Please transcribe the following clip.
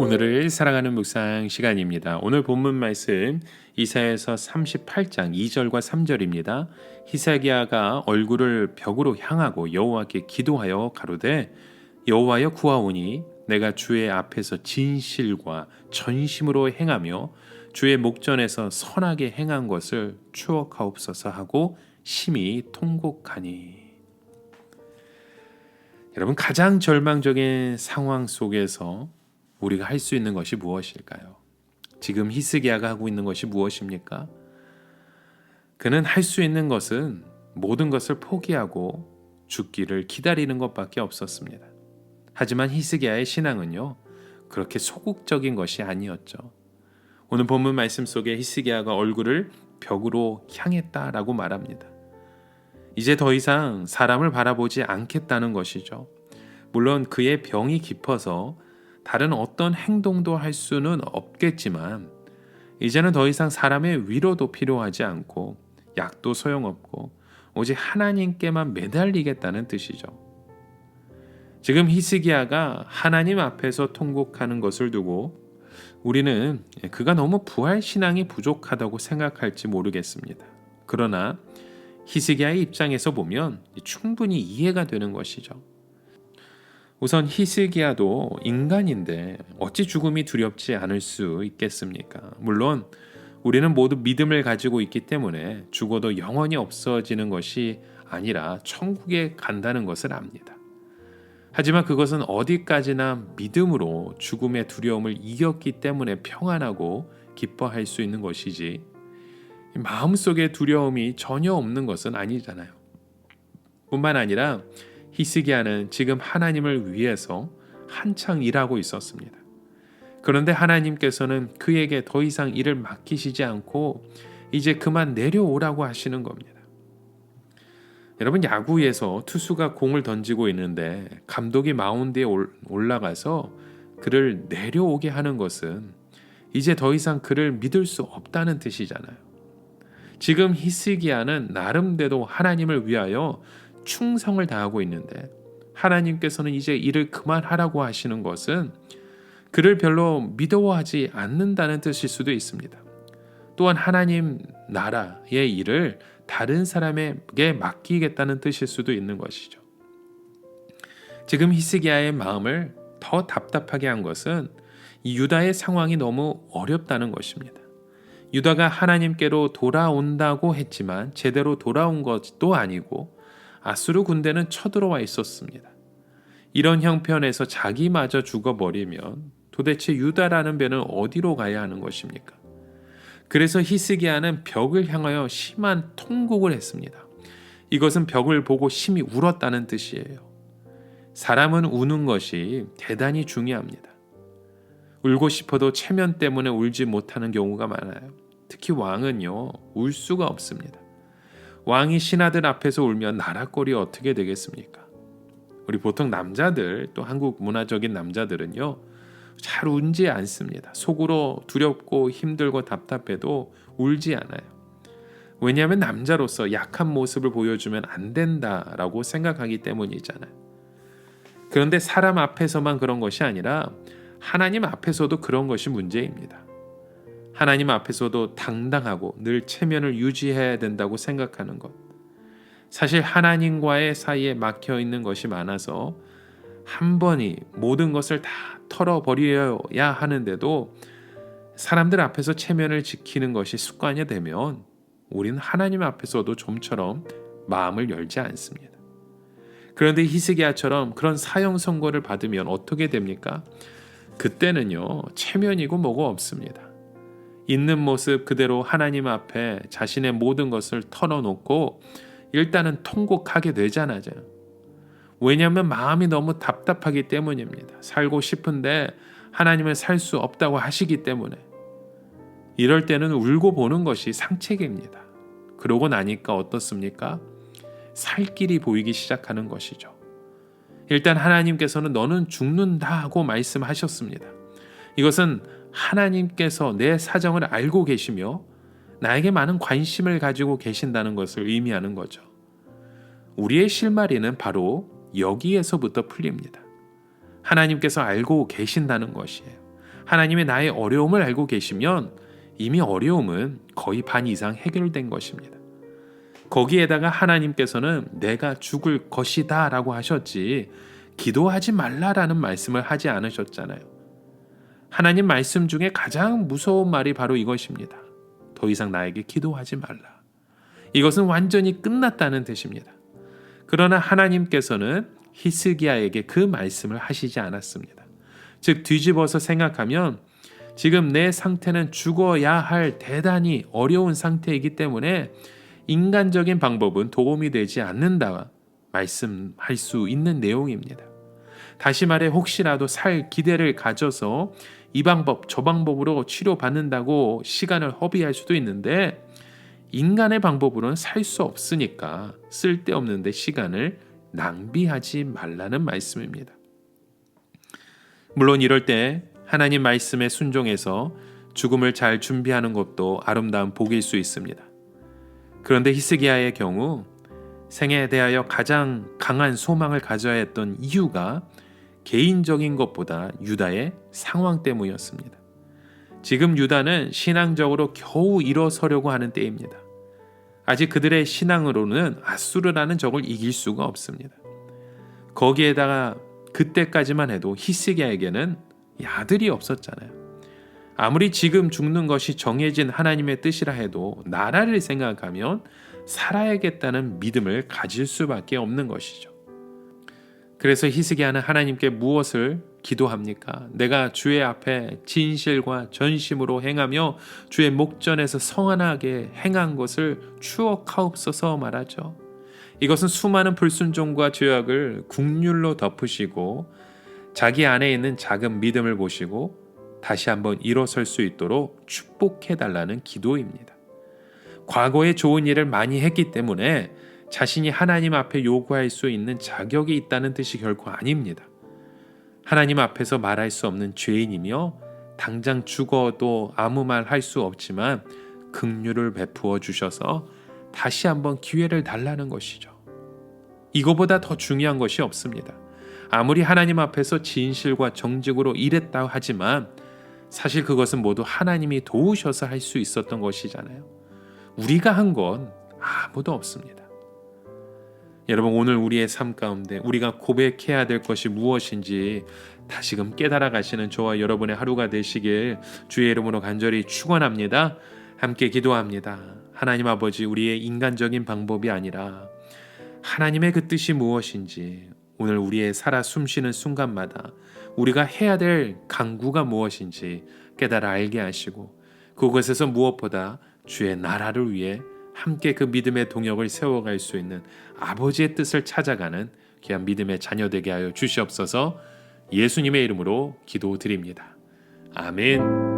오늘을 사랑하는 묵상 시간입니다. 오늘 본문 말씀 이사야서 38장 2절과 3절입니다. 히스기야가 얼굴을 벽으로 향하고 여호와께 기도하여 가로되 여호와여 구하오니 내가 주의 앞에서 진실과 전심으로 행하며 주의 목전에서 선하게 행한 것을 추억하옵소서 하고 심히 통곡하니. 여러분, 가장 절망적인 상황 속에서 우리가 할 수 있는 것이 무엇일까요? 지금 히스기야가 하고 있는 것이 무엇입니까? 그는 할 수 있는 것은 모든 것을 포기하고 죽기를 기다리는 것밖에 없었습니다. 하지만 히스기야의 신앙은요, 그렇게 소극적인 것이 아니었죠. 오늘 본문 말씀 속에 히스기야가 얼굴을 벽으로 향했다라고 말합니다. 이제 더 이상 사람을 바라보지 않겠다는 것이죠. 물론 그의 병이 깊어서 다른 어떤 행동도 할 수는 없겠지만 이제는 더 이상 사람의 위로도 필요하지 않고 약도 소용없고 오직 하나님께만 매달리겠다는 뜻이죠. 지금 히스기야가 하나님 앞에서 통곡하는 것을 두고 우리는 그가 너무 부활 신앙이 부족하다고 생각할지 모르겠습니다. 그러나 히스기야의 입장에서 보면 충분히 이해가 되는 것이죠. 우선 히스기야도 인간인데 어찌 죽음이 두렵지 않을 수 있겠습니까? 물론 우리는 모두 믿음을 가지고 있기 때문에 죽어도 영원히 없어지는 것이 아니라 천국에 간다는 것을 압니다. 하지만 그것은 어디까지나 믿음으로 죽음의 두려움을 이겼기 때문에 평안하고 기뻐할 수 있는 것이지, 마음속에 두려움이 전혀 없는 것은 아니잖아요. 뿐만 아니라 히스기야는 지금 하나님을 위해서 한창 일하고 있었습니다. 그런데 하나님께서는 그에게 더 이상 일을 맡기시지 않고 이제 그만 내려오라고 하시는 겁니다. 여러분, 야구에서 투수가 공을 던지고 있는데 감독이 마운드에 올라가서 그를 내려오게 하는 것은 이제 더 이상 그를 믿을 수 없다는 뜻이잖아요. 지금 히스기야는 나름대로 하나님을 위하여 충성을 다하고 있는데 하나님께서는 이제 일을 그만하라고 하시는 것은 그를 별로 믿어하지 않는다는 뜻일 수도 있습니다. 또한 하나님 나라의 일을 다른 사람에게 맡기겠다는 뜻일 수도 있는 것이죠. 지금 히스기야의 마음을 더 답답하게 한 것은 이 유다의 상황이 너무 어렵다는 것입니다. 유다가 하나님께로 돌아온다고 했지만 제대로 돌아온 것도 아니고 아수르 군대는 쳐들어와 있었습니다. 이런 형편에서 자기마저 죽어버리면 도대체 유다라는 배는 어디로 가야 하는 것입니까? 그래서 히스기야는 벽을 향하여 심한 통곡을 했습니다. 이것은 벽을 보고 심히 울었다는 뜻이에요. 사람은 우는 것이 대단히 중요합니다. 울고 싶어도 체면 때문에 울지 못하는 경우가 많아요. 특히 왕은요, 울 수가 없습니다. 왕이 신하들 앞에서 울면 나라 꼴이 어떻게 되겠습니까? 우리 보통 남자들, 또 한국 문화적인 남자들은요, 잘 울지 않습니다. 속으로 두렵고 힘들고 답답해도 울지 않아요. 왜냐하면 남자로서 약한 모습을 보여주면 안 된다라고 생각하기 때문이잖아요. 그런데 사람 앞에서만 그런 것이 아니라 하나님 앞에서도 그런 것이 문제입니다. 하나님 앞에서도 당당하고 늘 체면을 유지해야 된다고 생각하는 것. 사실 하나님과의 사이에 막혀 있는 것이 많아서 한 번이 모든 것을 다 털어버려야 하는데도 사람들 앞에서 체면을 지키는 것이 습관이 되면 우리는 하나님 앞에서도 좀처럼 마음을 열지 않습니다. 그런데 히스기야처럼 그런 사형 선고를 받으면 어떻게 됩니까? 그때는요, 체면이고 뭐고 없습니다. 있는 모습 그대로 하나님 앞에 자신의 모든 것을 털어놓고 일단은 통곡하게 되잖아요. 왜냐하면 마음이 너무 답답하기 때문입니다. 살고 싶은데 하나님은 살 수 없다고 하시기 때문에. 이럴 때는 울고 보는 것이 상책입니다. 그러고 나니까 어떻습니까? 살 길이 보이기 시작하는 것이죠. 일단 하나님께서는 너는 죽는다 하고 말씀하셨습니다. 이것은 하나님께서 내 사정을 알고 계시며 나에게 많은 관심을 가지고 계신다는 것을 의미하는 거죠. 우리의 실마리는 바로 여기에서부터 풀립니다. 하나님께서 알고 계신다는 것이에요. 하나님의 나의 어려움을 알고 계시면 이미 어려움은 거의 반 이상 해결된 것입니다. 거기에다가 하나님께서는 내가 죽을 것이다 라고 하셨지 기도하지 말라라는 말씀을 하지 않으셨잖아요. 하나님 말씀 중에 가장 무서운 말이 바로 이것입니다. 더 이상 나에게 기도하지 말라. 이것은 완전히 끝났다는 뜻입니다. 그러나 하나님께서는 히스기야에게 그 말씀을 하시지 않았습니다. 즉 뒤집어서 생각하면 지금 내 상태는 죽어야 할 대단히 어려운 상태이기 때문에 인간적인 방법은 도움이 되지 않는다 말씀할 수 있는 내용입니다. 다시 말해 혹시라도 살 기대를 가져서 이 방법 저 방법으로 치료받는다고 시간을 허비할 수도 있는데 인간의 방법으로는 살 수 없으니까 쓸데없는 데 시간을 낭비하지 말라는 말씀입니다. 물론 이럴 때 하나님 말씀에 순종해서 죽음을 잘 준비하는 것도 아름다운 복일 수 있습니다. 그런데 히스기야의 경우 생에 대하여 가장 강한 소망을 가져야 했던 이유가 개인적인 것보다 유다의 상황 때문이었습니다. 지금 유다는 신앙적으로 겨우 일어서려고 하는 때입니다. 아직 그들의 신앙으로는 아수르라는 적을 이길 수가 없습니다. 거기에다가 그때까지만 해도 히스기야에게는 아들이 없었잖아요. 아무리 지금 죽는 것이 정해진 하나님의 뜻이라 해도 나라를 생각하면 살아야겠다는 믿음을 가질 수밖에 없는 것이죠. 그래서 히스기야는 하나님께 무엇을 기도합니까? 내가 주의 앞에 진실과 전심으로 행하며 주의 목전에서 성안하게 행한 것을 추억하옵소서 말하죠. 이것은 수많은 불순종과 죄악을 국률로 덮으시고 자기 안에 있는 작은 믿음을 보시고 다시 한번 일어설 수 있도록 축복해달라는 기도입니다. 과거에 좋은 일을 많이 했기 때문에 자신이 하나님 앞에 요구할 수 있는 자격이 있다는 뜻이 결코 아닙니다. 하나님 앞에서 말할 수 없는 죄인이며 당장 죽어도 아무 말 할 수 없지만 긍휼을 베푸어 주셔서 다시 한번 기회를 달라는 것이죠. 이거보다 더 중요한 것이 없습니다. 아무리 하나님 앞에서 진실과 정직으로 일했다고 하지만 사실 그것은 모두 하나님이 도우셔서 할 수 있었던 것이잖아요. 우리가 한 건 아무도 없습니다. 여러분 오늘 우리의 삶 가운데 우리가 고백해야 될 것이 무엇인지 다시금 깨달아 가시는 저와 여러분의 하루가 되시길 주의 이름으로 간절히 축원합니다. 함께 기도합니다. 하나님 아버지 우리의 인간적인 방법이 아니라 하나님의 그 뜻이 무엇인지 오늘 우리의 살아 숨쉬는 순간마다 우리가 해야 될 간구가 무엇인지 깨달아 알게 하시고 그곳에서 무엇보다 주의 나라를 위해 함께 그 믿음의 동역을 세워갈 수 있는 아버지의 뜻을 찾아가는 귀한 믿음의 자녀 되게 하여 주시옵소서. 예수님의 이름으로 기도드립니다. 아멘.